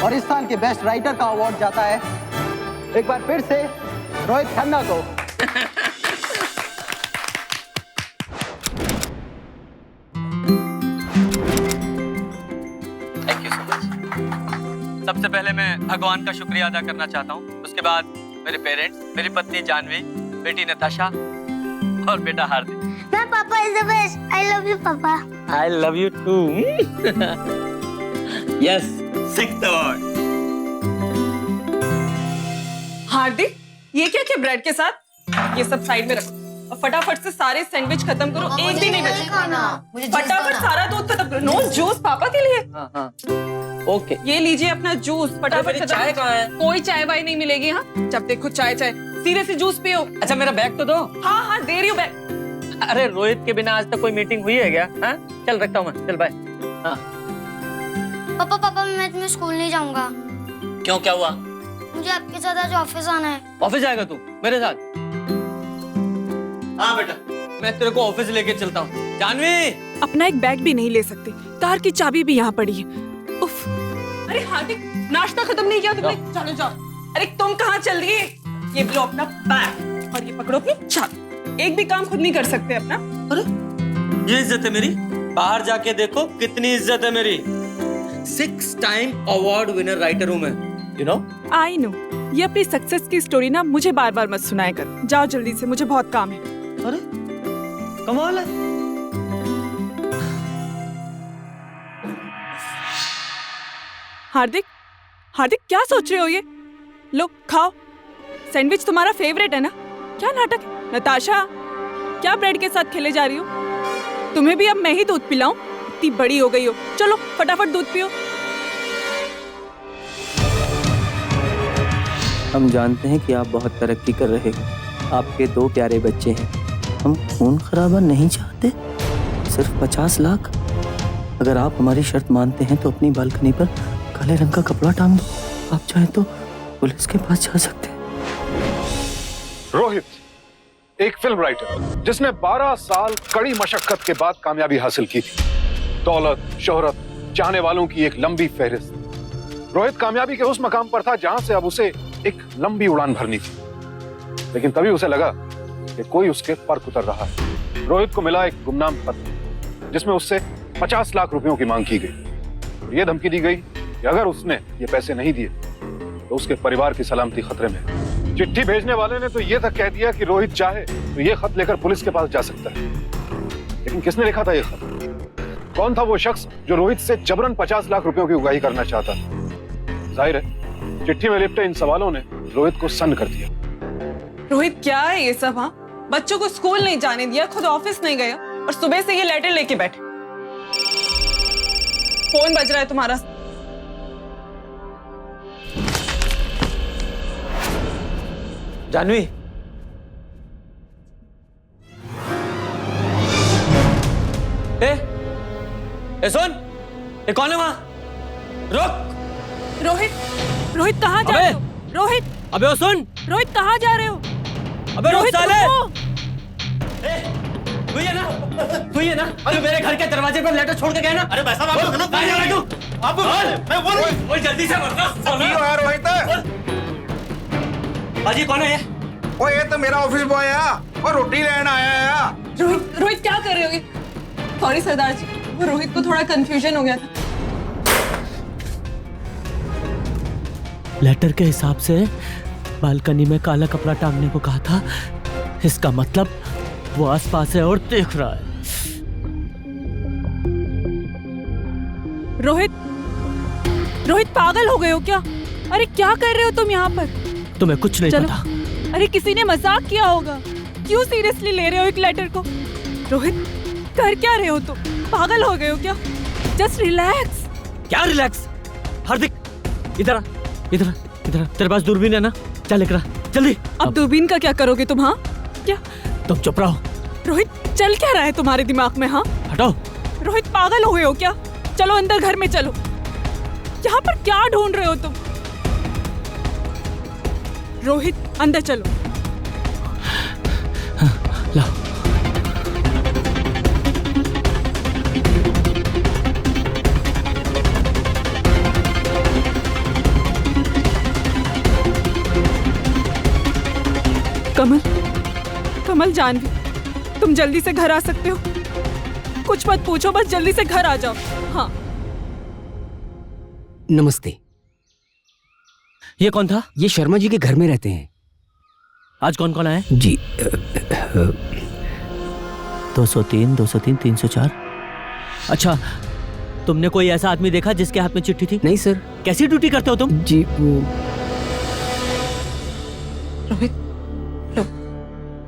और इस साल के बेस्ट राइटर का अवार्ड जाता है एक बार फिर से रोहित खन्ना को। Thank you so much. सबसे पहले मैं भगवान का शुक्रिया अदा करना चाहता हूँ, उसके बाद मेरे पेरेंट्स, मेरी पत्नी जानवी, बेटी नताशा और बेटा हार्दिक। My papa is the best. I love you, Papa. I love you too. Yes, 6th award. हार्दिक, ये क्या क्या ब्रेड के साथ? ये सब साइड में रखो और फटाफट से सारे सैंडविच खत्म करो, एक भी नहीं बचे। फटाफट सारा दूध खत्म करो। नो जूस पापा के लिए। हाँ हाँ। ओके। ये लीजिए अपना जूस, फटाफट खत्म। चाय कहाँ है? कोई चाय वाय नहीं मिलेगी। हाँ, जब देखो चाय चाय। सीरियसली जूस पियो। अच्छा मेरा बैग तो दो। हाँ हाँ दे रही हूँ बैग। अरे रोहित के बिना आज तक कोई मीटिंग हुई है क्या? हाँ चल रखता हूँ मैं, चल बाय। हाँ। पापा मैं तुम्हें स्कूल नहीं जाऊंगा। क्यों, क्या हुआ? मुझे आपके साथ आज ऑफिस आना है। ऑफिस जाएगा तू मेरे साथ? हाँ बेटा, मैं तेरे को ऑफिस लेके चलता हूँ। जानवी, अपना एक बैग भी नहीं ले सकते, कार की चाबी भी यहाँ पड़ी है। उफ। अरे हार्दिक, नाश्ता खत्म नहीं किया तुमने? चलो जाओ। अरे तुम कहाँ चल रही है? ये लो अपना बैग और ये पकड़ो अपनी चाबी। एक भी काम खुद नहीं कर सकते अपना। अरे ये इज्जत है मेरी? बाहर जाके देखो कितनी इज्जत है मेरी। 6 टाइम अवार्ड विनर राइटर हूँ मैं, you know? I know. ये अपनी सक्सेस की स्टोरी ना मुझे बार बार मत सुनाया कर। जाओ जल्दी से, मुझे बहुत काम है। अरे कमाल है। हार्दिक, हार्दिक क्या सोच रहे हो ये? लो खाओ, सैंडविच तुम्हारा फेवरेट है ना? क्या नाटक है? नताशा, क्या ब्रेड के साथ खेले जा रही हो? तुम्हें भी अब मैं ही दूध पिलाऊं? इतनी बड़ी हो गई हो। चलो फटाफट दूध पियो। हम जानते हैं कि आप बहुत तरक्की कर रहे हो, आपके 2 प्यारे बच्चे हैं। हम खून खराबा नहीं चाहते, सिर्फ 50 लाख। अगर आप हमारी शर्त मानते हैं तो अपनी बालकनी पर काले रंग का कपड़ा टांग दो। आप चाहें तो पुलिस के पास जा सकते हैं। रोहित एक फिल्म राइटर जिसने 12 साल कड़ी मशक्कत के बाद कामयाबी हासिल की थी। दौलत, शोहरत, चाहने वालों की एक लंबी फहरिस्त। रोहित कामयाबी के उस मकाम पर था जहां से अब उसे एक लंबी उड़ान भरनी थी। लेकिन तभी उसे लगा कि कोई उसके पर उतर रहा है। रोहित को मिला एक गुमनाम पत्र जिसमें उससे 50 लाख रुपयों की मांग की गई। ये धमकी दी गई कि अगर उसने ये पैसे नहीं दिए तो उसके परिवार की सलामती खतरे में है। चिट्ठी भेजने वाले ने तो ये तक कह दिया कि रोहित चाहे तो ये खत लेकर पुलिस के पास जा सकता है। लेकिन किसने लिखा था ये खत? कौन था वो शख्स जो रोहित से जबरन 50 लाख रुपयों की उगाही करना चाहता था? जाहिर है चिट्ठी में लिपटे इन सवालों ने रोहित को सन्न कर दिया। रोहित क्या है ये सब? हाँ, बच्चों को स्कूल नहीं जाने दिया, खुद ऑफिस नहीं गया और सुबह से ये लेटर लेके बैठे। फोन बज रहा है तुम्हारा। जानवी, ए सुन, ये कौन है वहां? रुक। रोहित, रोहित कहाँ जा रहे हो? रोहित, अबे ओ सुन। रोहित कहाँ जा रहे हो? अबे रोहित साले। रुको। तू ये ना जो मेरे घर के दरवाजे पर लेटर छोड़ के गया ना? अरे वैसा बात ना, कहाँ जा रहा है तू? अब मैं बोल जल्दी से बोल। रोहित, बाजी कौन है ये? ओ ये तो मेरा ऑफिस बॉय है और रोटी लेने आया है। रोहित, रोहित क्या कर रहे हो ये? सॉरी सरदार जी, वो रोहित को थोड़ा कंफ्यूजन हो गया था। लेटर के हिसाब से बालकनी में काला कपड़ा टांगने को कहा था। इसका मतलब वो आसपास है और देख रहा है। रोहित, रोहित पागल हो गए हो क्या? अरे क्या कर रहे हो तुम यहाँ पर? तुम्हें कुछ नहीं पता। अरे किसी ने मजाक किया होगा। क्यों सीरियसली ले रहे हो एक लेटर को? रोहित कर क्या रहे हो तुम? पागल हो गए हो क्या? Just relax. क्या रिलैक्स? हार्दिक इधर आ, इधर आ, इधर आ। तेरे पास दूरबीन है ना? चल लेकर आ जल्दी। अब दूरबीन का क्या करोगे तुम? हाँ क्या? तुम चुप रहो। रोहित चल क्या रहा है तुम्हारे दिमाग में? हाँ हटाओ। रोहित पागल हो गए हो क्या? चलो अंदर घर में चलो। यहाँ पर क्या ढूंढ रहे हो तुम? रोहित अंदर चलो। लाओ। कमल, कमल जानवी, तुम जल्दी से घर आ सकते हो? कुछ मत पूछो, बस जल्दी से घर आ जाओ। हाँ। नमस्ते। ये कौन था? ये शर्मा जी के घर में रहते हैं। आज कौन कौन आया? जी 203, 203, 304। अच्छा, तुमने कोई ऐसा आदमी देखा जिसके हाथ में चिट्ठी थी? नहीं सर। कैसी ड्यूटी करते हो तुम? जी वो रोहित, लो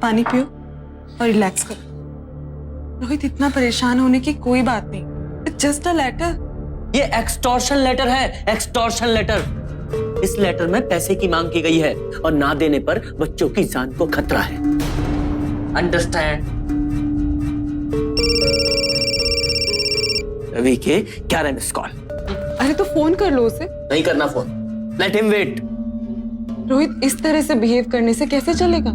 पानी पियो और रिलैक्स करो। रोहित, इतना परेशान होने की कोई बात नहीं, जस्ट अ लेटर। ये एक्सटॉर्शन लेटर है, एक्सटॉर्शन लेटर। इस लेटर में पैसे की मांग की गई है और ना देने पर बच्चों की जान को खतरा है। अंडरस्टैंड? रवि के 11 मिस कॉल। अरे तो फोन कर लो उसे। नहीं करना phone, let him wait. Rohit, इस तरह से बिहेव करने से कैसे चलेगा?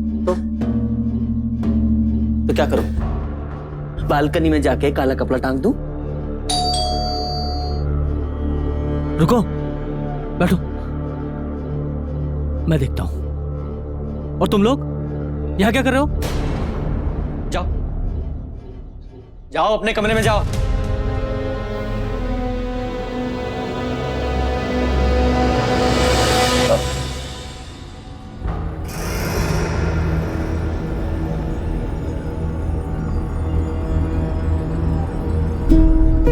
तो क्या करूं? बालकनी में जाके काला कपड़ा टांग दूं? रुको, बैठो, मैं देखता हूं। और तुम लोग यहां क्या कर रहे हो? जाओ जाओ, अपने कमरे में जाओ।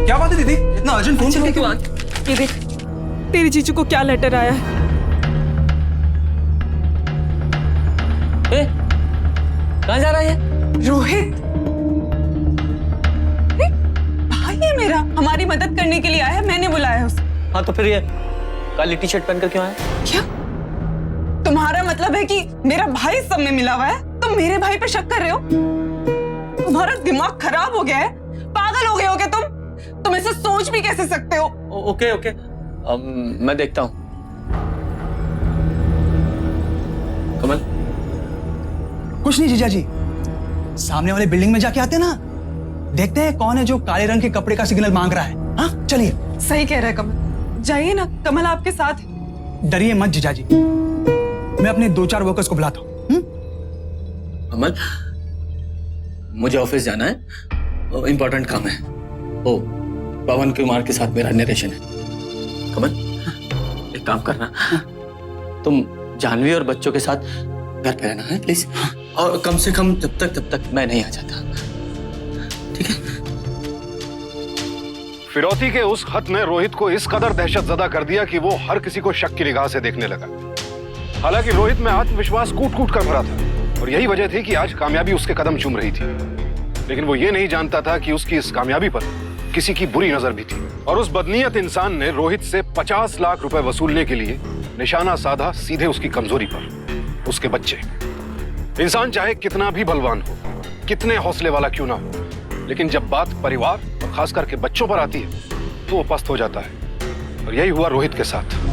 क्या बात है दीदी, इतना अर्जेंट फोन करके क्यों? ये देख, तेरी जीजू को क्या लेटर आया है। कहां जा रहा है? रोहित, भाई है मेरा, हमारी मदद करने के लिए आया है, मैंने बुलाया है उसे। हाँ तो फिर ये काली टी शर्ट पहनकर क्यों आया? क्या तुम्हारा मतलब है कि मेरा भाई सब में मिला हुआ है? तुम मेरे भाई पे शक कर रहे हो? तुम्हारा दिमाग खराब हो गया है, पागल हो गए हो क्या तुम ऐसे सोच भी कैसे सकते हो? ओके ओके, मैं देखता हूं। कमल, कुछ नहीं जीजा जी, सामने वाले बिल्डिंग में जाके आते ना, देखते हैं कौन है जो काले रंग के कपड़े का सिग्नल मांग रहा है। हाँ चलिए। सही कह रहा है कमल, जाइए ना, कमल आपके साथ है। डरिए मत जीजा जी, मैं अपने 2-4 वर्कर्स को बुलाता हूँ। कमल, मुझे ऑफिस जाना है, इंपॉर्टेंट काम है। ओ, पवन कुमार के साथ मेरा नरेशन है। कमल, एक काम करना, तुम जानवी और बच्चों के साथ घर पे रहना है प्लीज, और कम से कम तब तक मैं नहीं आ जाता, ठीक है? फिरौती के उस खत ने रोहित को इस कदर दहशतजदा कर दिया कि वो हर किसी को शक की निगाह से देखने लगा। हालांकि रोहित में आत्मविश्वास कूट कूट कर भरा था और यही वजह थी कि आज कामयाबी उसके कदम चूम रही थी, लेकिन वो ये नहीं जानता था कि उसकी इस कामयाबी पर किसी की बुरी नजर भी थी। और उस बदनीयत इंसान ने रोहित से 50 लाख रुपए वसूलने के लिए निशाना साधा सीधे उसकी कमजोरी पर, उसके बच्चे। इंसान चाहे कितना भी बलवान हो, कितने हौसले वाला क्यों ना हो, लेकिन जब बात परिवार और खास करके बच्चों पर आती है तो वो पस्त हो जाता है। और यही हुआ रोहित के साथ।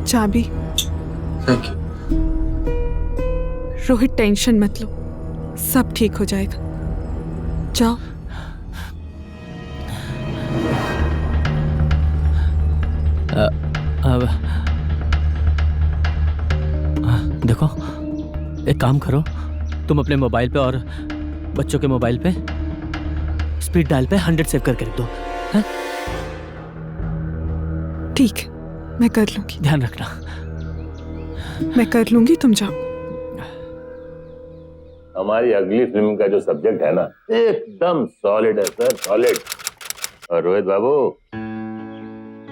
चाबी। Thank you. रोहित, टेंशन मत लो, सब ठीक हो जाएगा, जाओ। देखो, एक काम करो, तुम अपने मोबाइल पे और बच्चों के मोबाइल पे स्पीड डायल पे 100 सेव करके रख दो। हैं? ठीक है, मैं कर लूंगी। ध्यान रखना। मैं कर लूंगी, तुम जाओ। हमारी अगली फिल्म का जो सब्जेक्ट है ना, एकदम सॉलिड है सर, सॉलिड। और रोहित बाबू,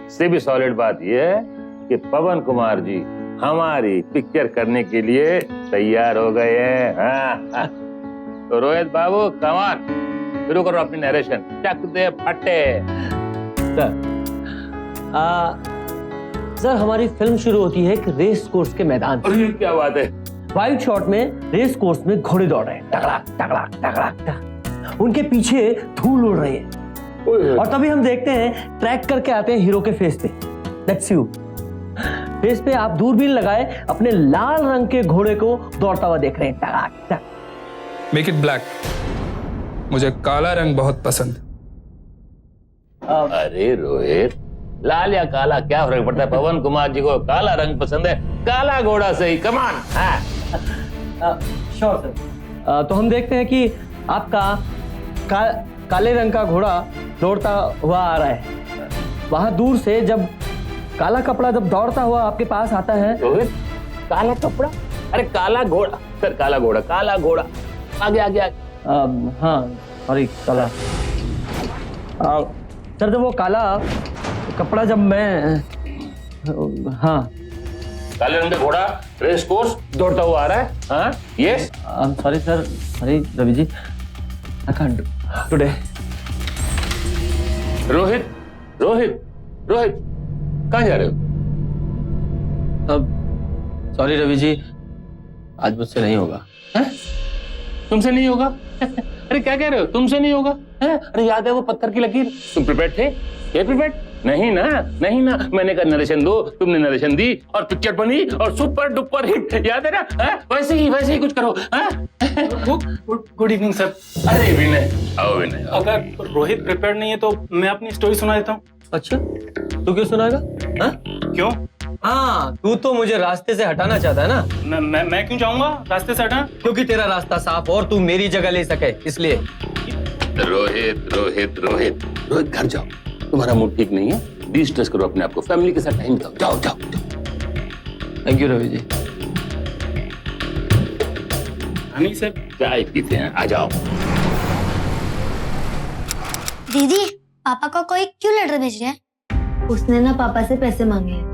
से भी सॉलिड बात यह है कि पवन कुमार जी हमारी पिक्चर करने के लिए तैयार हो गए हैं। हाँ। तो रोहित बाबू, कमाल, शुरू करो अपनी नरेशन, चक दे फटे। सर, हमारी फिल्म शुरू होती है एक रेस कोर्स के मैदान से। अरे क्या बात है। वाइड शॉट में रेस कोर्स में घोड़े दौड़ रहे हैं, टकड़ाक टकड़ाक टकड़ाक टक। उनके पीछे धूल उड़ रही है और तभी हम देखते हैं ट्रैक करके आते हैं हीरो के फेस पे। That's you. फेस पे आप दूरबीन लगाए अपने लाल रंग के घोड़े को दौड़ता हुआ देख रहे हैं, टकड़ाक टक। Make it black. मुझे काला रंग बहुत पसंद है। अरे रोहित, लाल या काला क्या फर्क पड़ता है? पवन कुमार जी को काला रंग पसंद है, काला घोड़ा सही। कमान। Sure sir. तो हम देखते हैं कि आपका काले रंग का घोड़ा दौड़ता हुआ आ रहा है। वहां दूर से जब काला कपड़ा जब दौड़ता हुआ आपके पास आता है। रोहित, काला कपड़ा? अरे काला घोड़ा सर, काला घोड़ा, काला घोड़ा। आगे आगे आगे। हाँ सॉरी, काला। सर जब वो काला कपड़ा जब मैं हाँ काले रंग का घोड़ा रेस कोर्स दौड़ता हुआ आ रहा है। हाँ yes. Sorry sir, sorry Ravi ji, I can't today. Rohit Rohit Rohit, कहाँ जा रहे हो? अब सॉरी रवि जी, आज मुझसे नहीं होगा। है? तुमसे नहीं होगा? अरे क्या कह रहे हो? तुमसे नहीं होगा? है? अरे याद है वो पत्थर की लकीर? तुम प्रिपेयर्ड थे? ये प्रिपेयर्ड? नहीं ना, नहीं ना। मैंने कहा नरेशन दो, तुमने नरेशन दी और पिक्चर बनी और सुपर डुपर हिट। याद है ना? है? वैसे ही कुछ करो। Good evening sir. अरे विनय, आओ विनय। अगर रोहित प्रिपेयर्ड नहीं है तो मैं अपनी स्टोरी सुना देता हूँ। अच्छा, तू क्यों सुनाएगा? क्यों? हाँ, तू तो मुझे रास्ते से हटाना चाहता है ना? मैं क्यों चाहूंगा रास्ते से हटा? क्योंकि तेरा रास्ता साफ और तू मेरी जगह ले सके, इसलिए। रोहित रोहित रोहित रोहित, घर जाओ, तुम्हारा मूड ठीक नहीं है। डिस्ट्रेस करो अपने आप को, फैमिली के साथ टाइम बिताओ। जाओ जाओ जाओ। Thank you Ravi ji. नहीं सर, चाय पीते हैं, आ जाओ। दीदी, पापा का कोई क्यों लेटर भेज रहा है? उसने ना पापा से पैसे मांगे हैं।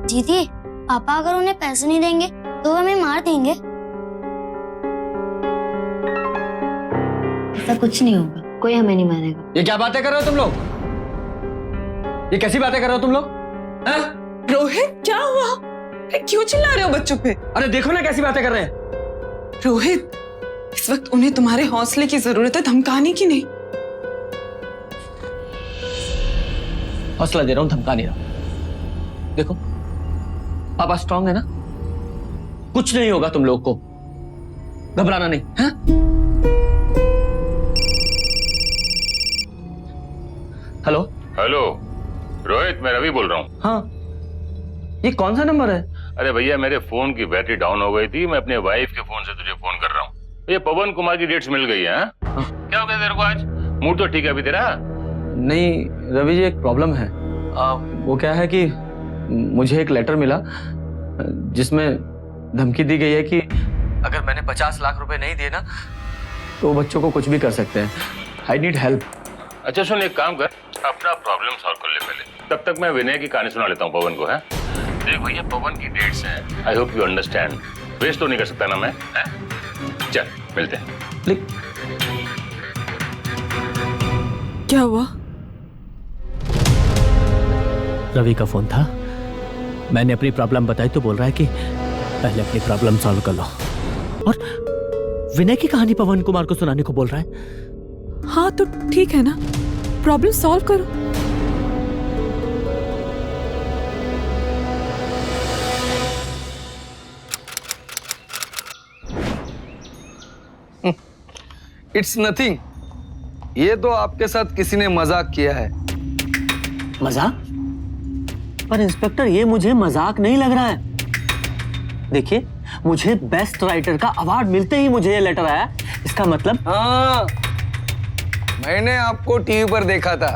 दीदी, पापा अगर उन्हें पैसे नहीं देंगे तो वो हमें मार देंगे। ऐसा कुछ नहीं होगा, कोई हमें नहीं मारेगा। ये क्या बातें कर रहे हो तुम लोग? ये कैसी बातें कर रहे हो तुम लोग? रोहित क्या हुआ? अरे क्यों चिल्ला रहे हो बच्चों पे? अरे देखो ना कैसी बातें कर रहे हैं। रोहित, इस वक्त उन्हें तुम्हारे हौसले की जरूरत है, धमकाने की नहीं। हौसला दे रहा हूं, धमका नहीं रहा हूं। देखो पापा स्ट्रांग है ना, कुछ नहीं होगा तुम लोग को, घबराना नहीं है? हेलो हेलो रोहित, मैं रवि बोल रहा हूँ। हाँ, ये कौन सा नंबर है? अरे भैया, मेरे फोन की बैटरी डाउन हो गई थी, मैं अपने वाइफ के फोन से तुझे फोन कर रहा हूँ। ये पवन कुमार की डेट्स मिल गई है। हाँ? क्या हो गया तेरे को आज? मूड तो ठीक है अभी तेरा? नहीं रवि जी, एक प्रॉब्लम है। वो क्या है कि मुझे एक लेटर मिला जिसमें धमकी दी गई है कि अगर मैंने 50 लाख रुपए नहीं दिए ना तो बच्चों को कुछ भी कर सकते हैं। I need help. अच्छा सुन, एक काम कर, अपना प्रॉब्लम सॉल्व कर ले पहले, तब तक मैं विनय की कहानी सुना लेता हूँ पवन को। है देख भैया, पवन की डेट्स हैं, I hope you understand. Waste तो नहीं कर सकता ना मैं। चल मिलते हैं। क्या हुआ? रवि का फोन था, मैंने अपनी प्रॉब्लम बताई तो बोल रहा है कि पहले अपनी प्रॉब्लम सॉल्व कर लो, और विनय की कहानी पवन कुमार को सुनाने को बोल रहा है। हाँ तो ठीक है ना, प्रॉब्लम सॉल्व करो। It's nothing. ये तो आपके साथ किसी ने मजाक किया है। मजाक? पर इंस्पेक्टर, ये मुझे मजाक नहीं लग रहा है। देखिए, मुझे बेस्ट राइटर का अवार्ड मिलते ही मुझे ये लेटर आया। इसका मतलब? हाँ, मैंने आपको टीवी पर देखा था।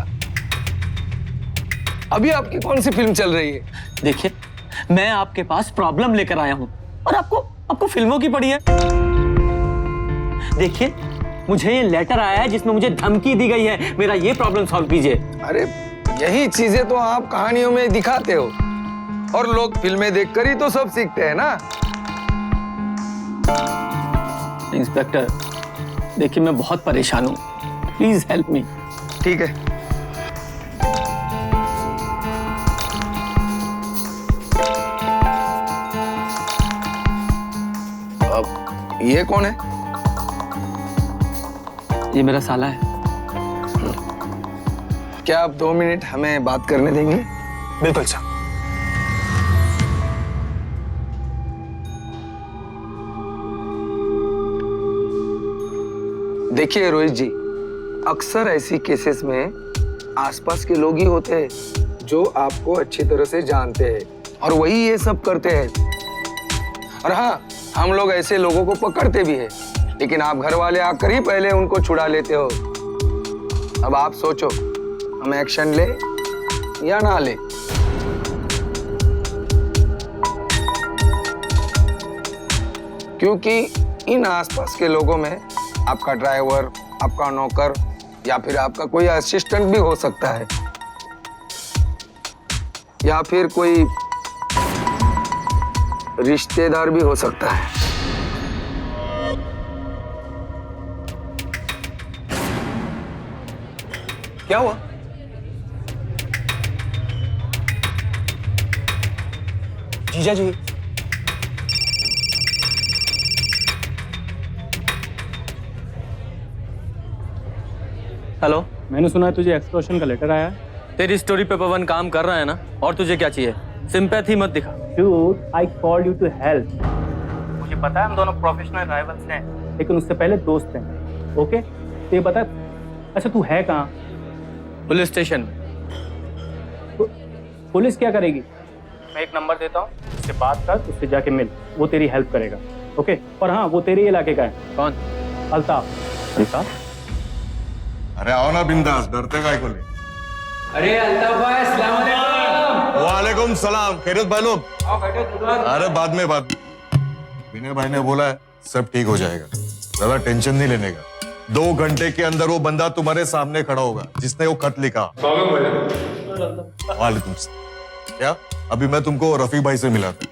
अभी आपकी कौन सी फिल्म चल रही है? देखिए, मैं आपके पास प्रॉब्लम लेकर आया हूं और आपको फिल्मों की पड़ी है। देखिए, मुझे ये लेटर आया है जिसमें मुझे धमकी दी गई है। मेरा ये प्रॉब्लम सॉल्व कीजिए। अरे यही चीजें तो आप कहानियों में दिखाते हो, और लोग फिल्में देखकर ही तो सब सीखते हैं ना। इंस्पेक्टर, देखिए मैं बहुत परेशान हूं, प्लीज हेल्प मी। ठीक है, अब ये कौन है? ये मेरा साला है। क्या आप 2 मिनट हमें बात करने देंगे? बिल्कुल सर। देखिए रोहित जी, अक्सर ऐसी केसेस में आसपास के लोग ही होते हैं जो आपको अच्छी तरह से जानते हैं और वही ये सब करते हैं। और हाँ, हम लोग ऐसे लोगों को पकड़ते भी हैं, लेकिन आप घर वाले आकर ही पहले उनको छुड़ा लेते हो। अब आप सोचो, हम एक्शन ले या ना ले। क्योंकि इन आसपास के लोगों में आपका ड्राइवर, आपका नौकर या फिर आपका कोई असिस्टेंट भी हो सकता है, या फिर कोई रिश्तेदार भी हो सकता है। क्या हुआ? जीजा जी, हेलो, मैंने सुना है तुझे एक्सटॉर्शन का लेटर आया है। तेरी स्टोरी पे पवन काम कर रहा है ना, और तुझे क्या चाहिए? सिंपैथी मत दिखा। Dude, I called you to help. मुझे पता है हम दोनों प्रोफेशनल राइवल्स हैं, लेकिन उससे पहले दोस्त हैं। ओके? तो ये बता, अच्छा तू है कहाँ? पुलिस स्टेशन में। पुलिस क्या करेगी? मैं एक नंबर देता हूँ, उससे बात कर, उससे जाके मिल, वो तेरी हेल्प करेगा। ओके? और हाँ, वो तेरे इलाके का है। कौन? अल्ताफ। अल्ताफ? अरे आओ ना बिंदास, डरते काय को ले। अरे अल्ताफ भाई, अस्सलाम वालेकुम। वालेकुम सलाम। खैरियत भाई लोग? अरे बाद में बात। विनय भाई ने बोला है सब ठीक हो जाएगा, ज्यादा टेंशन नहीं लेने का। 2 घंटे के अंदर वो बंदा तुम्हारे सामने खड़ा होगा जिसने वो खत लिखा। वालेकुम सलाम। क्या अभी मैं तुमको रफी भाई से मिला था।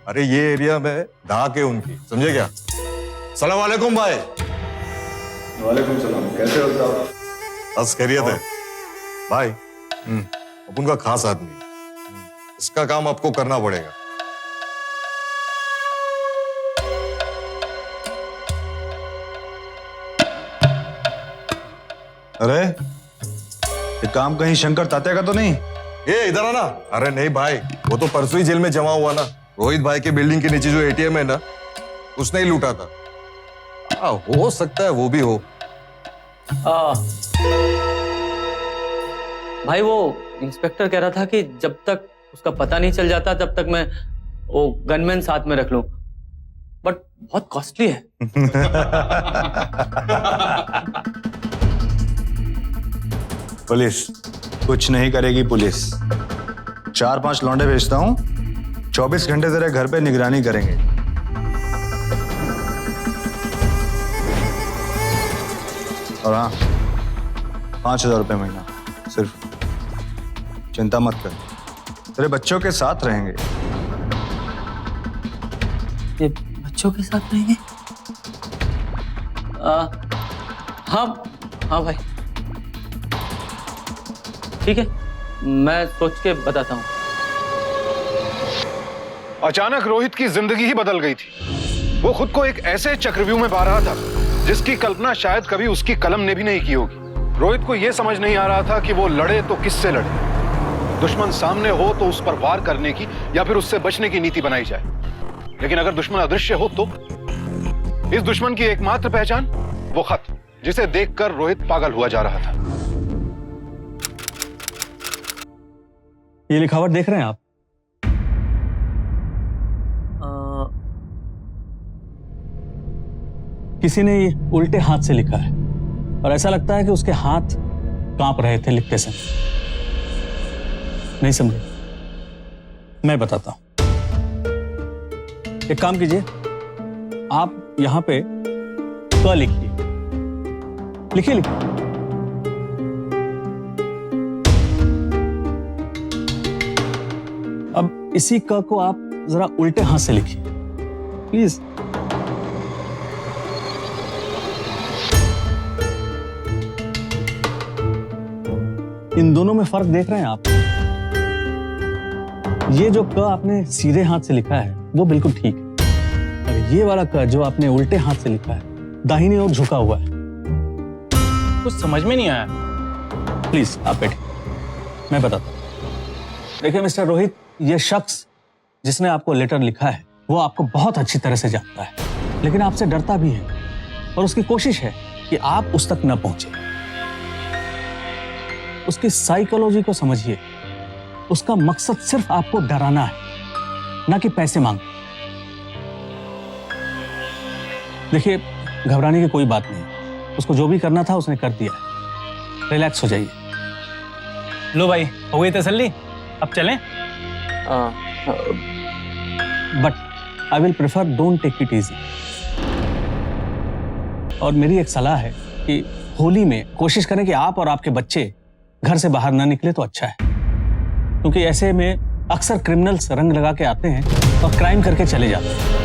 अरे ये एरिया में धाक है उनकी, समझे क्या? सलाम वालेकुम भाई। वालेकुम सलाम। कैसे हो साहब? बस खैरियत है भाई। अपन का खास आदमी, इसका काम आपको करना पड़ेगा। अरे ये काम कहीं शंकर तात्या का तो नहीं? ये इधर आना। अरे नहीं भाई, वो तो परसों ही जेल में जमा हुआ ना। रोहित भाई के बिल्डिंग के नीचे जो एटीएम है ना, उसने ही लूटा था। हो सकता है वो भी हो। भाई वो इंस्पेक्टर कह रहा था कि जब तक उसका पता नहीं चल जाता तब तक मैं वो गनमैन साथ में रख लूं, बट बहुत कॉस्टली है। पुलिस कुछ नहीं करेगी। पुलिस 4-5 लौंडे भेजता हूँ, 24 घंटे तेरे घर पे निगरानी करेंगे। और हाँ, 5,000 रुपये महीना सिर्फ। चिंता मत कर, तेरे बच्चों के साथ रहेंगे। ये बच्चों के साथ रहेंगे? हाँ हाँ भाई, ठीक है, मैं सोच के बताता हूँ। अचानक रोहित की जिंदगी ही बदल गई थी। वो खुद को एक ऐसे चक्रव्यूह में पा रहा था जिसकी कल्पना शायद कभी उसकी कलम ने भी नहीं की होगी। रोहित को यह समझ नहीं आ रहा था कि वो लड़े तो किससे लड़े। दुश्मन सामने हो तो उस पर वार करने की या फिर उससे बचने की नीति बनाई जाए, लेकिन अगर दुश्मन अदृश्य हो तो? इस दुश्मन की एकमात्र पहचान वो खत, जिसे देखकर रोहित पागल हुआ जा रहा था। ये लिखावट देख रहे हैं आप? किसी ने ये उल्टे हाथ से लिखा है और ऐसा लगता है कि उसके हाथ कांप रहे थे लिखते समय। नहीं समझे? मैं बताता हूं। एक काम कीजिए, आप यहां पे क लिखिए। लिखिए लिखिए। अब इसी क को आप जरा उल्टे हाथ से लिखिए प्लीज। इन दोनों में फर्क देख रहे हैं आप? ये जो क आपने सीधे हाथ से लिखा है वो बिल्कुल ठीक है, और ये वाला क जो आपने उल्टे हाथ से लिखा है, दाहिनी ओर झुका हुआ है। कुछ समझ में नहीं आया। प्लीज आप बैठिए, मैं बताता हूं। देखिए मिस्टर रोहित, ये शख्स जिसने आपको लेटर लिखा है वो आपको बहुत अच्छी तरह से जानता है, लेकिन आपसे डरता भी है और उसकी कोशिश है कि आप उस तक न पहुंचे। उसकी साइकोलॉजी को समझिए। उसका मकसद सिर्फ आपको डराना है, ना कि पैसे मांग। देखिए, घबराने की कोई बात नहीं, उसको जो भी करना था उसने कर दिया है। रिलैक्स हो जाइए। लो भाई, हो गई तसल्ली, अब चलें? But I will prefer don't take it easy. और मेरी एक सलाह है कि होली में कोशिश करें कि आप और आपके बच्चे घर से बाहर ना निकले तो अच्छा है, क्योंकि ऐसे में अक्सर क्रिमिनल्स रंग लगा के आते हैं और क्राइम करके चले जाते हैं।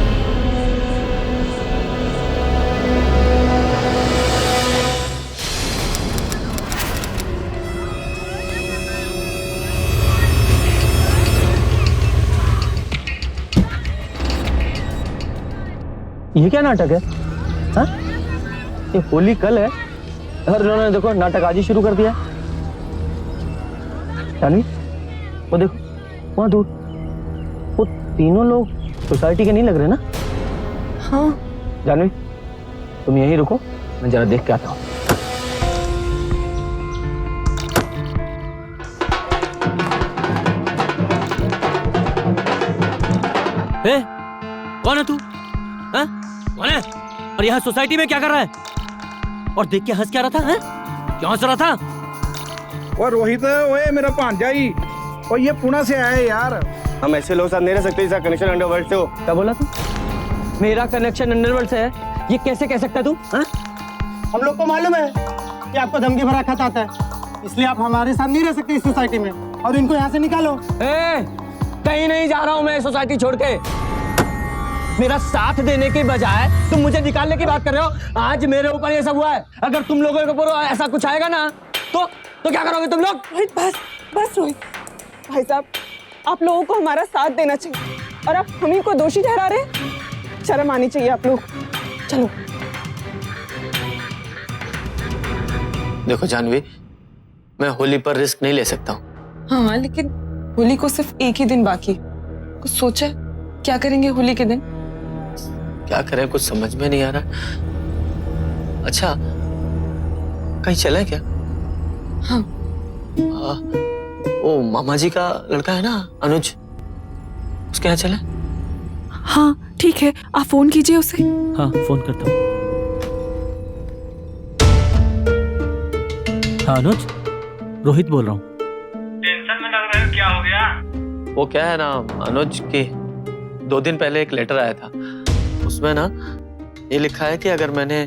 ये क्या नाटक है? हाँ? ये होली कल है और इन्होंने देखो नाटक आज ही शुरू कर दिया। जानवी, वो देखो वहां दूर वो तीनों लोग सोसाइटी के नहीं लग रहे ना? हाँ। जानवी, तुम यहीं रुको, मैं जरा देख के आता हूँ। कौन है तू? हाँ? कौन है? और यहाँ सोसाइटी में क्या कर रहा है? और देख के हंस क्या रहा था? हैं? क्यों हंस रहा था? और रोहित, ओए मेरा भांजा ही, और ये पुणे से आया है यार। हम ऐसे लोग साथ नहीं रह सकते, इसका कनेक्शन अंडरवर्ल्ड से हो। क्या बोला तू? मेरा कनेक्शन अंडरवर्ल्ड से है? ये कैसे कह सकता है तू? हाँ? हम लोग को मालूम है कि आपको धमकी भरा खत आता है, इसलिए आप हमारे साथ नहीं रह सकते इस सोसाइटी में, और इनको यहाँ से निकालो। कहीं नहीं जा रहा हूँ मैं सोसाइटी छोड़ के। मेरा साथ देने के बजाय तुम मुझे निकालने की बात कर रहे हो। आज मेरे ऊपर ये सब हुआ है, अगर तुम लोगों के ऊपर ऐसा कुछ आएगा ना तो क्या करोगे तुम लोग? रोहित बस बस रोहित भाई साहब, आप लोगों को हमारा साथ देना चाहिए और आप हम ही को दोषी ठहरा रहे हैं। शर्म आनी चाहिए आप लोग। चलो। देखो जानवी, मैं होली पर रिस्क नहीं ले सकता हूँ। हाँ, लेकिन होली को सिर्फ एक ही दिन बाकी, कुछ सोचा क्या करेंगे होली के दिन? क्या करें, कुछ समझ में नहीं आ रहा। अच्छा, कहीं चले क्या? हाँ। ओ मामा जी का लड़का है ना, अनुज, उसके यहाँ चले? हाँ ठीक है, आप फोन कीजिए उसे। हाँ, फोन करता हूँ। हाँ अनुज, रोहित बोल रहा हूँ। टेंशन में लग रहे हो, क्या हो गया? वो क्या है ना अनुज की 2 दिन पहले एक लेटर आया था, उसमें ना ये लिखा है कि अगर मैंने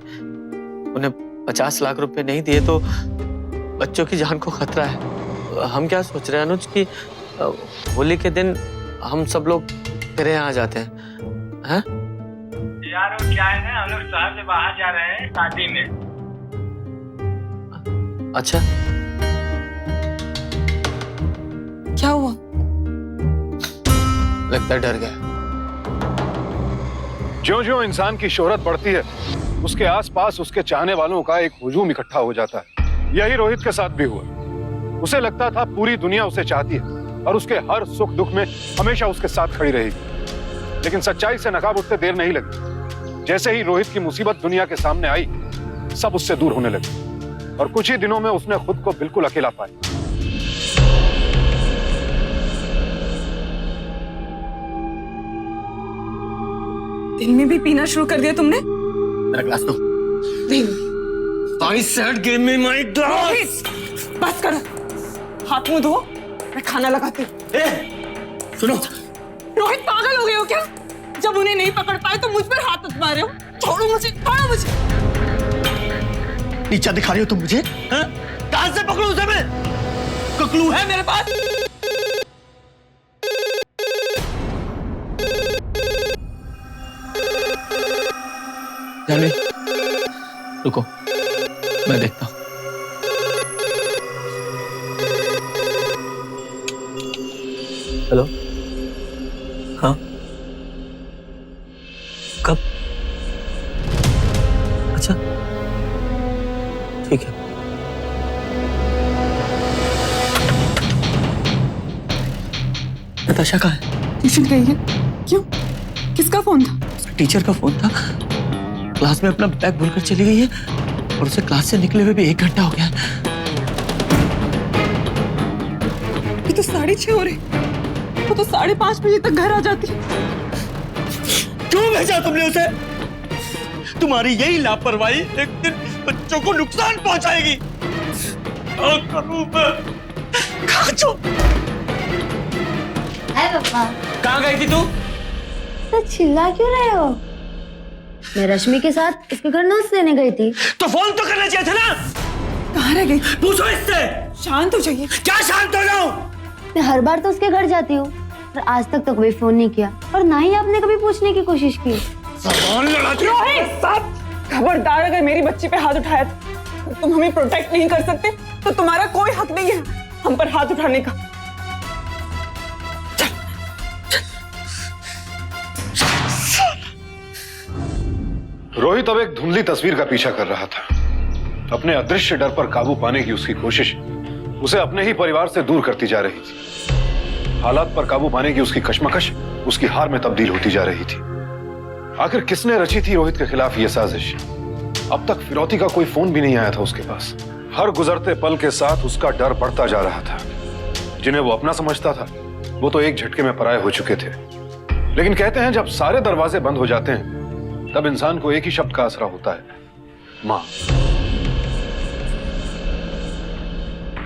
उन्हें 50 लाख रुपए नहीं दिए तो बच्चों की जान को खतरा है। हम क्या सोच रहे हैं अनुज कि होली के दिन हम सब लोग तेरे यहाँ आ जाते हैं। हैं? यार वो क्या है ना, हम लोग शहर से बाहर जा रहे हैं शादी में। अच्छा, क्या हुआ? लगता है डर गया। ज्यों-ज्यों इंसान की शोहरत बढ़ती है, उसके आसपास उसके चाहने वालों का एक हुजूम इकट्ठा हो जाता है। यही रोहित के साथ भी हुआ। उसे लगता था पूरी दुनिया उसे चाहती है और उसके हर सुख दुख में हमेशा उसके साथ खड़ी रहेगी, लेकिन सच्चाई से नकाब उठते देर नहीं लगी। जैसे ही रोहित की मुसीबत दुनिया के सामने आई, सब उससे दूर होने लगे और कुछ ही दिनों में उसने खुद को बिल्कुल अकेला पाया। दिन में भी पीना शुरू कर दिया तुमने? मेरा ग्लास दो। नहीं। I said give me my glass. बस करो, हाथ मुंह धो, मैं खाना लगाती हूँ। सुनो, रोहित पागल हो गए हो क्या? जब उन्हें नहीं पकड़ पाए तो मुझ पर हाथ उठा रहे हो। छोड़ो मुझे, छोड़ो मुझे। नीचा दिखा रही हो तुम मुझे? कहां से पकड़ूं उसे मैं? कोई क्लू है मेरे पास? जानवी, रुको, मैं देखता हूं। हेलो, हाँ, कब? अच्छा, ठीक है। नताशा कहाँ है? ट्यूशन गई है। क्यों? किसका फोन था? टीचर का फोन था। क्लास में अपना बैग भूलकर चली गई है और उसे क्लास से निकले हुए भी 1 घंटा हो गया है। तो 6:30 हो रहे, वो तो 5:30 बजे तक घर आ जाती। क्यों भेजा तुमने उसे? तुम्हारी यही लापरवाही एक दिन बच्चों को नुकसान पहुंचाएगी। क्या करूं मैं? हाय पापा। कहाँ गई थी तू? तो चिल्ला क्यों रहे हो? मैं रश्मि के साथ इसके घर नोट्स देने गई थी। तो फोन तो करना चाहिए था ना। कहाँ रह गई? पूछो इससे। शांत हो जाइए। क्या शांत हो जाऊं? मैं हर बार तो उसके घर जाती हूँ, पर आज तक तो कभी फोन नहीं किया और ना ही आपने कभी पूछने की कोशिश की। खबरदार, अगर मेरी बच्ची पे हाथ उठाया तो तुम हमें प्रोटेक्ट नहीं कर सकते तो तुम्हारा कोई हक नहीं है हम पर हाथ उठाने का। रोहित अब एक धुंधली तस्वीर का पीछा कर रहा था। अपने अदृश्य डर पर काबू पाने की उसकी कोशिश उसे अपने ही परिवार से दूर करती जा रही थी। हालात पर काबू पाने की उसकी कश्मकश उसकी हार में तब्दील होती जा रही थी। आखिर किसने रची थी रोहित के खिलाफ यह साजिश? अब तक फिरौती का कोई फोन भी नहीं आया था उसके पास। हर गुजरते पल के साथ उसका डर बढ़ता जा रहा था। जिन्हें वो अपना समझता था वो तो एक झटके में पराये हो चुके थे। लेकिन कहते हैं जब सारे दरवाजे बंद हो जाते हैं तब इंसान को एक ही शब्द का आसरा होता है, माँ।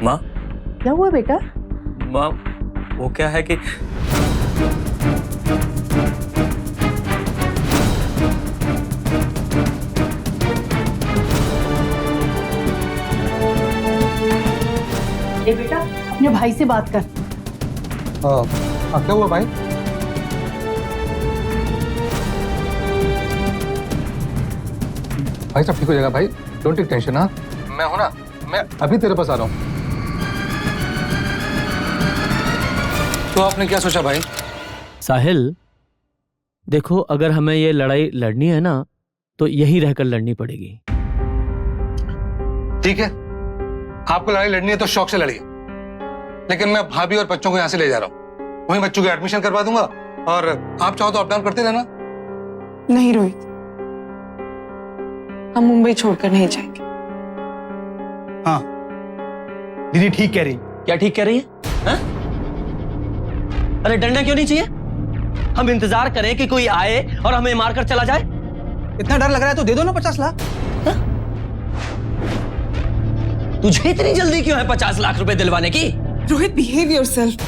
माँ? क्या हुआ बेटा? माँ, वो क्या है कि ए बेटा, अपने भाई से बात कर। क्या हुआ भाई? भाई सब ठीक हो जाएगा भाई, डोंट टेक टेंशन। हाँ, मैं हूं ना, मैं अभी तेरे पास आ रहा हूं। तो आपने क्या सोचा भाई? साहिल, देखो अगर हमें ये लड़ाई लड़नी है ना तो यहीं रहकर लड़नी पड़ेगी। ठीक है, आपको लड़ाई लड़नी है तो शौक से लड़िए, लेकिन मैं भाभी और बच्चों को यहाँ से ले जा रहा हूँ। वहीं बच्चों की एडमिशन करवा दूंगा और आप चाहो तो अप डाउन करते रहना। नहीं रोहित, हम मुंबई छोड़कर नहीं जाएंगे। हाँ, दीदी ठीक कह रही। क्या ठीक कह रही है? हा? अरे डरना क्यों नहीं चाहिए? हम इंतजार करें कि कोई आए और हमें मारकर चला जाए? इतना डर लग रहा है तो दे दो ना 50 लाख। हा? तुझे इतनी जल्दी क्यों है 50 लाख रुपए दिलवाने की? Rohit, behave yourself.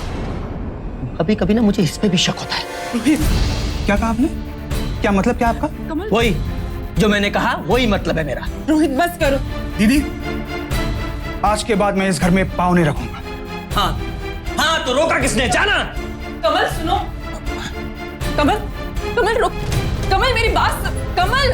कभी कभी ना मुझे इस पे भी शक होता है। रोहित, क्या कहा आपने? क्या मतलब क्या आपका? कमल, वही जो मैंने कहा वही मतलब है मेरा। रोहित बस करो। दीदी, आज के बाद मैं इस घर में पाँव नहीं रखूंगा। हाँ हाँ, तो रोका किसने? जाना। कमल सुनो, कमल, कमल रुक, कमल मेरी बात सुन, कमल।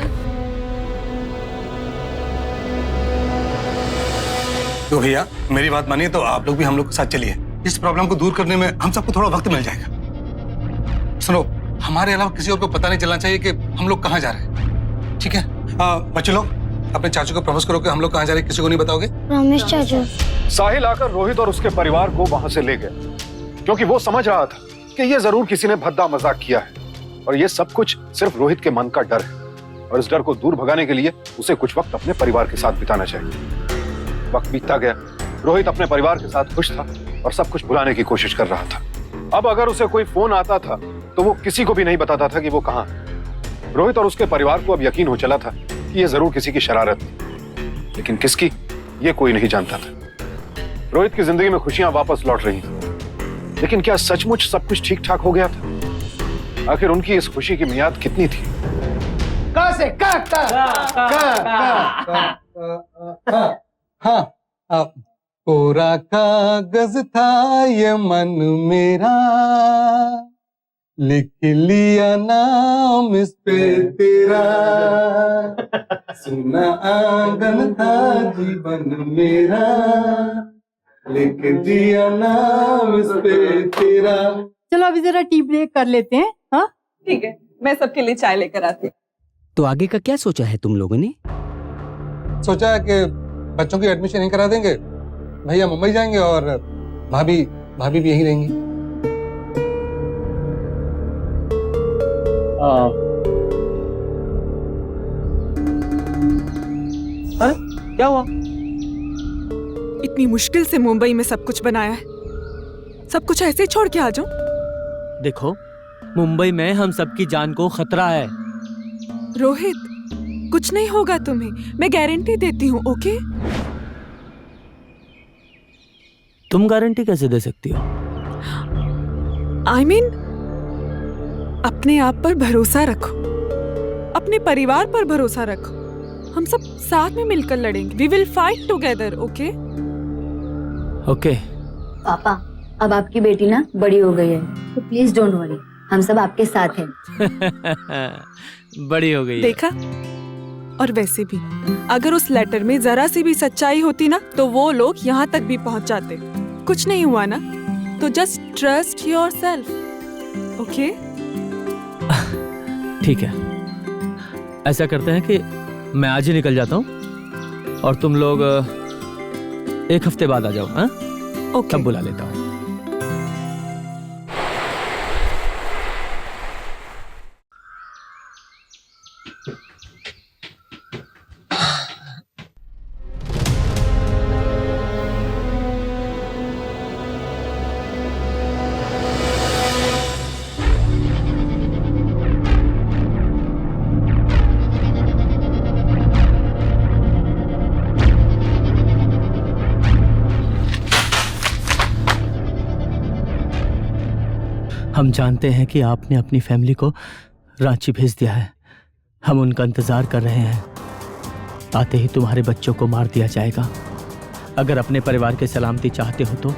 तो भैया मेरी बात मानिए तो आप लोग भी हम लोग के साथ चलिए। इस प्रॉब्लम को दूर करने में हम सबको थोड़ा वक्त मिल जाएगा। सुनो, हमारे अलावा किसी और को पता नहीं चलना चाहिए कि हम लोग कहाँ जा रहे हैं, ठीक है? बच्चे लोग अपने चाचू को प्रपोज करो कि हम लोग कहाँ जा रहे हैं, किसी को नहीं बताओगे? प्रॉमिस चाचू। साहिल आकर रोहित और उसके परिवार को वहां से ले गया, क्योंकि वो समझ रहा था कि ये जरूर किसी ने भद्दा मजाक किया है और ये सब कुछ सिर्फ रोहित के मन का डर है और इस डर को दूर भगाने के लिए उसे कुछ वक्त अपने परिवार के साथ बिताना चाहिए। वक्त बीतता गया, रोहित अपने परिवार के साथ खुश था और सब कुछ भुलाने की कोशिश कर रहा था। अब अगर उसे कोई फोन आता था तो वो किसी को भी नहीं बताता था कि वो कहाँ है। रोहित और उसके परिवार को अब यकीन हो चला था कि ये जरूर किसी की शरारत थी, लेकिन किसकी ये कोई नहीं जानता था। रोहित की जिंदगी में खुशियां वापस लौट रही थी, लेकिन क्या सचमुच सब कुछ ठीक ठाक हो गया था? आखिर उनकी इस खुशी की मियाद कितनी थी? कोरा कागज था ये मन मेरा, लिख लिया नाम इस पे तेरा, सुना आंगन था जीवन मेरा, लिख दिया नाम इस पे तेरा। चलो अभी जरा टी ब्रेक कर लेते हैं। हाँ ठीक है, मैं सबके लिए चाय लेकर आती हूँ। तो आगे का क्या सोचा है तुम लोगों ने? सोचा है कि बच्चों की एडमिशन यहीं करा देंगे, भैया मुंबई जाएंगे और भाभी भी यहीं रहेंगी। अरे क्या हुआ? इतनी मुश्किल से मुंबई में सब कुछ बनाया है, सब कुछ ऐसे ही छोड़ के आ जाऊं? देखो, मुंबई में हम सबकी जान को खतरा है। रोहित, कुछ नहीं होगा तुम्हें, मैं गारंटी देती हूँ। ओके? तुम गारंटी कैसे दे सकती हो? I mean, अपने आप पर भरोसा रखो, अपने परिवार पर भरोसा रखो। हम सब साथ में मिलकर लड़ेंगे। We will fight together, okay? Okay. पापा, अब आपकी बेटी ना बड़ी हो गई है, तो प्लीज डोंट वरी, हम सब आपके साथ हैं। बड़ी हो गई है। देखा? और वैसे भी अगर उस लेटर में जरा सी भी सच्चाई होती ना, तो वो लोग यहाँ तक भी पहुँच जाते। कुछ नहीं हुआ ना, तो जस्ट ट्रस्ट योरसेल्फ, ओके? ठीक है, ऐसा करते हैं कि मैं आज ही निकल जाता हूँ और तुम लोग एक हफ्ते बाद आ जाओ। हाँ? ओके। तब बुला लेता हूँ। हम जानते हैं कि आपने अपनी फैमिली को रांची भेज दिया है। हम उनका इंतजार कर रहे हैं। आते ही तुम्हारे बच्चों को मार दिया जाएगा। अगर अपने परिवार की सलामती चाहते हो तो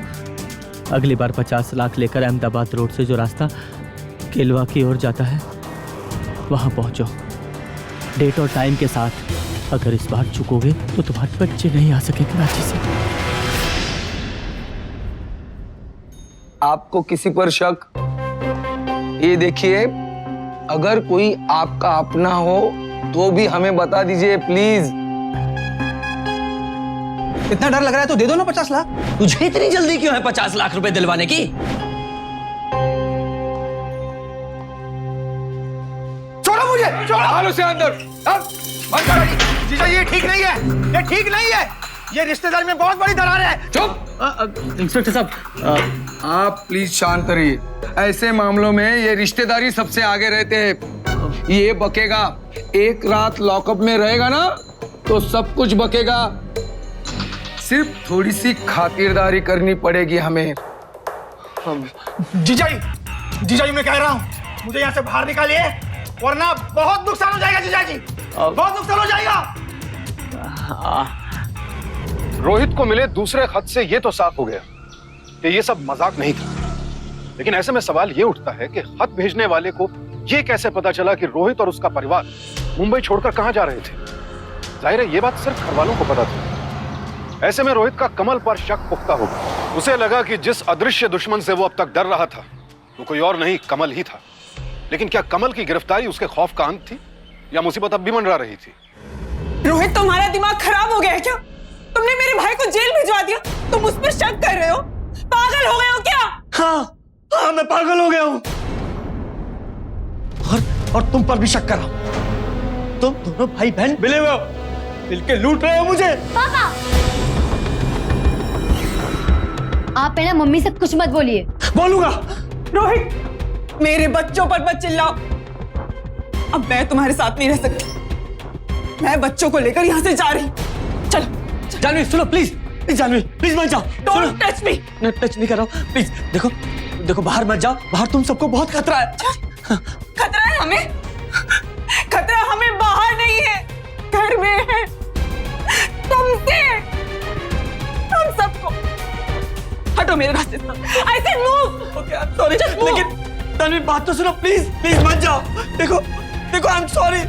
अगली बार 50 लाख लेकर अहमदाबाद रोड से जो रास्ता केलवा की ओर जाता है वहां पहुंचो, डेट और टाइम के साथ। अगर इस बार चुकोगे तो तुम्हारे बच्चे नहीं आ सकेंगे रांची से। आपको किसी पर शक? ये देखिए, अगर कोई आपका अपना हो तो भी हमें बता दीजिए प्लीज। इतना डर लग रहा है तो दे दो ना 50 लाख। तुझे इतनी जल्दी क्यों है 50 लाख रुपए दिलवाने की? छोड़ो मुझे, छोड़ो। हालो से अंदर। जीजा, ये ठीक नहीं है, ये ठीक नहीं है। ये रिश्तेदारी में बहुत बड़ी दरार है। चुप। इंस्पेक्टर साहब, आप प्लीज शांत रहिए। ऐसे मामलों में ये रिश्तेदारी सबसे आगे रहते हैं। ये बकेगा, एक रात लॉकअप में रहेगा ना तो सब कुछ बकेगा। सिर्फ थोड़ी सी खातिरदारी करनी पड़ेगी हमें। जीजाजी मैं कह रहा हूँ, मुझे यहाँ से बाहर निकालिए, वरना बहुत नुकसान हो जाएगा। जीजाजी, बहुत नुकसान हो जाएगा। रोहित को मिले दूसरे खत से ये तो साफ हो गया कि ये सब मजाक नहीं था। लेकिन ऐसे में सवाल ये उठता है कि खत भेजने वाले को ये कैसे पता चला कि रोहित और उसका परिवार मुंबई छोड़कर कहां जा रहे थे? जाहिर है ये बात सिर्फ घर वालों को पता थी। ऐसे में रोहित का कमल पर शक पुख्ता हो गया। उसे लगा कि जिस अदृश्य दुश्मन से वो अब तक डर रहा था वो कोई और नहीं, कमल ही था। लेकिन क्या कमल की गिरफ्तारी उसके खौफ का अंत थी या मुसीबत अब भी मंडरा रही थी? रोहित, तुम्हारा दिमाग खराब हो गया है क्या? तुमने मेरे भाई को जेल भिजवा दिया, तुम उस पर शक कर रहे हो? पागल हो गए हो क्या? हाँ, मैं पागल हो गया हूँ। और तुम पर भी शक कर रहा हूँ। तुम दोनों भाई बहन मिले हुए हो, मिलके लूट रहे हो मुझे। पापा, आप है ना मम्मी से कुछ मत बोलिए। बोलूंगा। रोहित, मेरे बच्चों पर मत चिल्लाओ। अब मैं तुम्हारे साथ नहीं रह सकती। मैं बच्चों को लेकर यहाँ से जा रही। चलो। जानवी सुनो, प्लीज जानवी, प्लीज मत जाओ। Don't touch me. मैं टच नहीं कर रहा हूँ, प्लीज। देखो देखो, बाहर मत जाओ, बाहर तुम सबको बहुत खतरा है। खतरा है हमें? खतरा हमें बाहर नहीं है, घर में है, तुमसे, तुम सबको। हटो मेरे रास्ते से। I said move. Okay, I am sorry, लेकिन जानवी बात तो सुनो, प्लीज प्लीज मत जाओ। देखो देखो, आई एम सॉरी,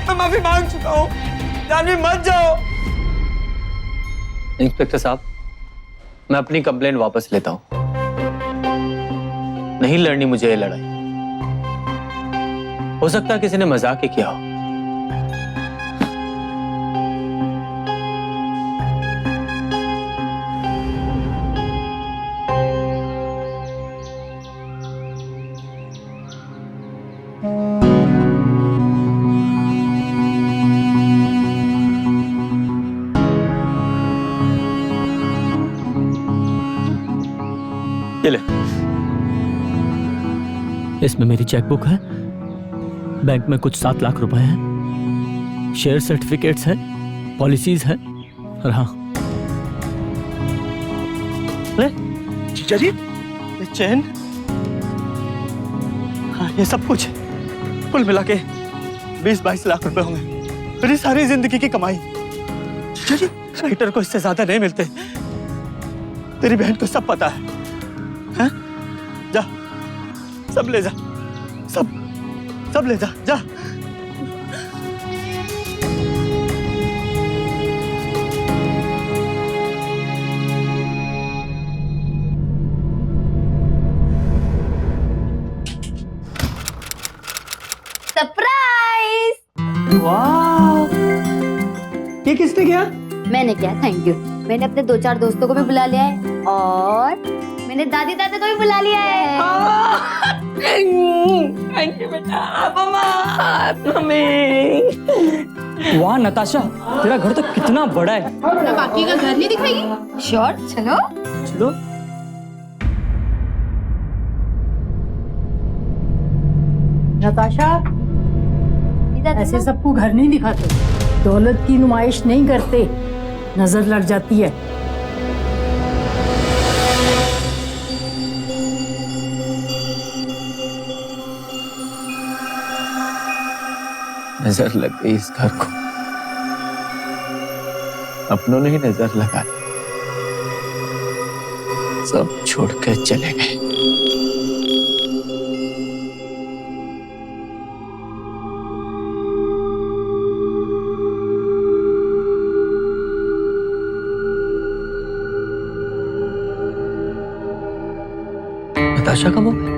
मैं माफी मांग चुका हूँ। जानवी मत जाओ। इंस्पेक्टर साहब, मैं अपनी कंप्लेंट वापस लेता हूं। नहीं लड़नी मुझे ये लड़ाई। हो सकता है किसी ने मजाक ही किया हो। ये ले। इसमें मेरी चेकबुक है, बैंक में कुछ 7 लाख रुपए हैं, शेयर सर्टिफिकेट्स है, पॉलिसीज है, और हाँ, अरे जीजा जी, ये चैन, हाँ, ये सब कुछ कुल मिला के 20-22 लाख रुपए होंगे, मेरी सारी जिंदगी की कमाई। जीजा जी, राइटर को इससे ज्यादा नहीं मिलते। तेरी बहन को सब पता है, हैं? जा, सब ले जा, सब ले जा, जा। सरप्राइज! वाह, ये किसने किया? मैंने क्या, थैंक यू। मैंने अपने 2-4 दोस्तों को भी बुला लिया है और मैंने दादी दादा को भी बुला लिया है। थैंक यू बेटा, मम्मी। वाह नताशा, तेरा घर तो कितना बड़ा है। बाकी का घर नहीं दिखाएगी? श्योर, चलो। चलो। नताशा, ऐसे सबको घर नहीं दिखाते, दौलत की नुमाइश नहीं करते, नजर लग जाती है। नजर लग गई इस घर को, अपनों ने ही नजर लगा दी, सब छोड़ के चले गए। नताशा कब हो गई?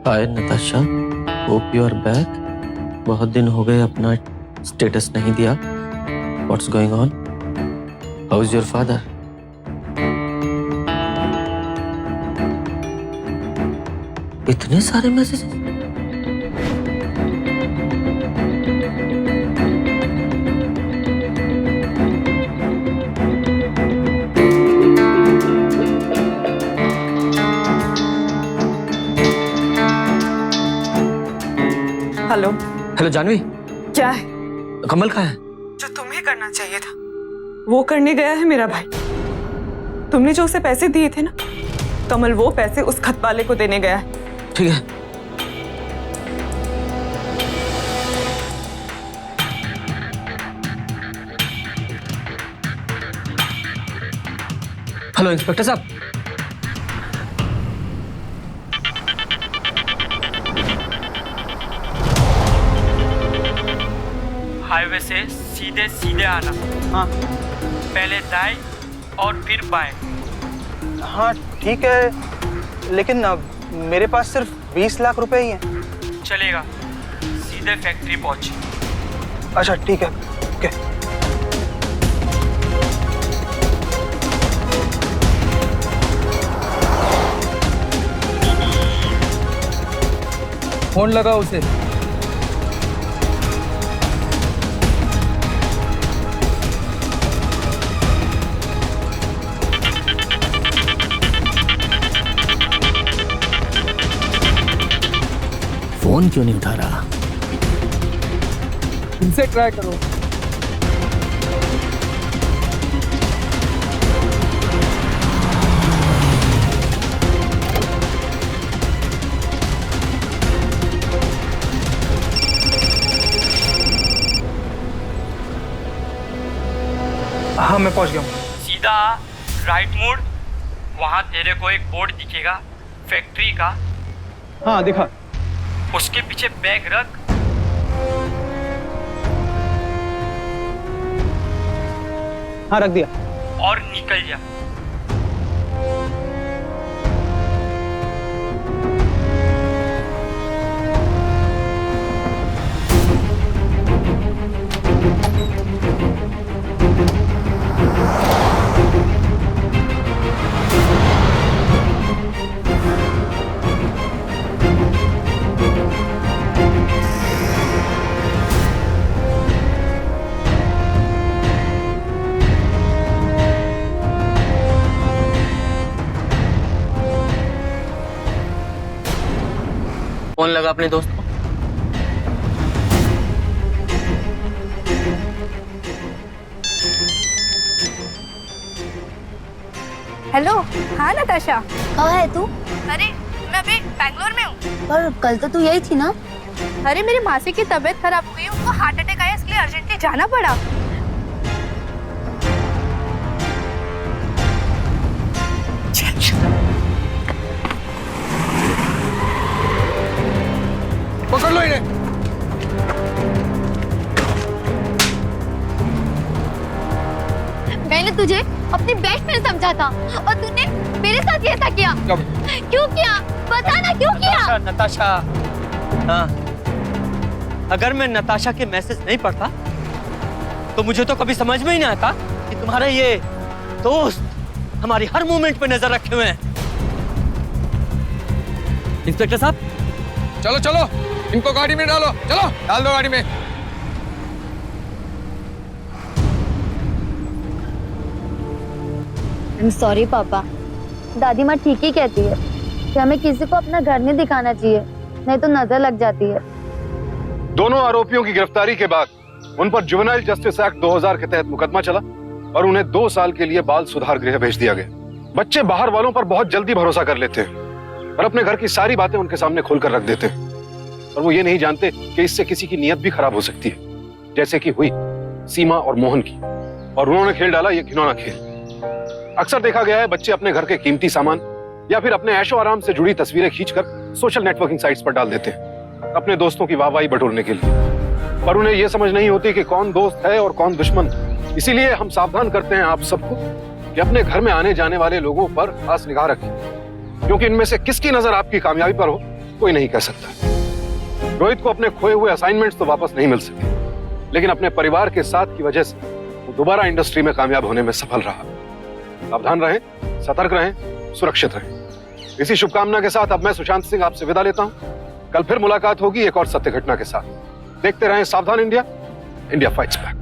Hi Natasha, hope you are back. बहुत दिन हो गए अपना स्टेटस नहीं दिया। What's going on? How is your father? इतने सारे मैसेजेस? हेलो। हेलो जानवी, क्या है? कमल कहाँ है? जो तुम्हें करना चाहिए था वो करने गया है मेरा भाई। तुमने जो उसे पैसे दिए थे ना, कमल वो पैसे उस खत वाले को देने गया है। ठीक है। हेलो इंस्पेक्टर साहब। हाईवे से सीधे सीधे आना। हाँ पहले दाएं और फिर बाएं। हाँ ठीक है, लेकिन अब मेरे पास सिर्फ 20 लाख रुपए ही हैं। चलेगा, सीधे फैक्ट्री पहुंचे। अच्छा ठीक है, ओके। फोन लगाओ उसे। फोन क्यों नहीं उठा रहा? इनसे ट्राई करो। हाँ मैं पहुंच गया हूँ। सीधा राइट मोड़, वहां तेरे को एक बोर्ड दिखेगा फैक्ट्री का। हाँ दिखा। उसके पीछे बैग रख। हाँ रख दिया। और निकल जा। फोन लगा अपने दोस्त को। हेलो, हाँ नताशा। कहाँ है तू? अरे मैं अभी बैंगलोर में हूँ। पर कल तो तू यही थी ना? अरे मेरी मासी की तबीयत खराब हुई, उनको हार्ट अटैक आया, इसलिए अर्जेंटली जाना पड़ा। पकड़ लो इन्हें। मैंने तुझे अपनी बेस्ट फ्रेंड समझा था और तूने मेरे साथ ऐसा किया। क्यों किया? बता ना क्यों किया? नताशा, हाँ, अगर मैं नताशा के मैसेज नहीं पढ़ता तो मुझे तो कभी समझ में ही नहीं आता कि तुम्हारे ये दोस्त हमारी हर मूवमेंट पे नजर रखे हुए हैं। इंस्पेक्टर साहब, चलो चलो, इनको गाड़ी में डालो। चलो डाल दो गाड़ी में। सॉरी पापा, दादी माँ ठीक ही कहती है कि हमें किसी को अपना घर नहीं दिखाना चाहिए, नहीं तो नजर लग जाती है। दोनों आरोपियों की गिरफ्तारी के बाद उन पर जुवेनाइल जस्टिस एक्ट 2000 के तहत मुकदमा चला और उन्हें 2 साल के लिए बाल सुधार गृह भेज दिया गया। बच्चे बाहर वालों पर बहुत जल्दी भरोसा कर लेते हैं और अपने घर की सारी बातें उनके सामने खोलकर रख देते हैं, और वो ये नहीं जानते कि इससे किसी की नीयत भी खराब हो सकती है, जैसे कि हुई सीमा और मोहन की, और उन्होंने खेल डाला ये घिनौना खेल। अक्सर देखा गया है बच्चे अपने घर के कीमती सामान या फिर अपने ऐशो आराम से जुड़ी तस्वीरें खींचकर सोशल नेटवर्किंग साइट्स पर डाल देते हैं अपने दोस्तों की वाहवाही बटोरने के लिए, पर उन्हें यह समझ नहीं होती कि कौन दोस्त है और कौन दुश्मन। इसीलिए हम सावधान करते हैं आप सबको कि अपने घर में आने जाने वाले लोगों पर खास निगाह रखें, क्योंकि इनमें से किसकी नजर आपकी कामयाबी पर हो कोई नहीं कह सकता। रोहित को अपने खोए हुए असाइनमेंट्स तो वापस नहीं मिल सके, लेकिन अपने परिवार के साथ की वजह से वो दोबारा इंडस्ट्री में कामयाब होने में सफल रहा। सावधान रहें, सतर्क रहें, सुरक्षित रहें। इसी शुभकामना के साथ अब मैं सुशांत सिंह आपसे विदा लेता हूं। कल फिर मुलाकात होगी एक और सत्य घटना के साथ। देखते रहें सावधान इंडिया, इंडिया फाइट्स बैक।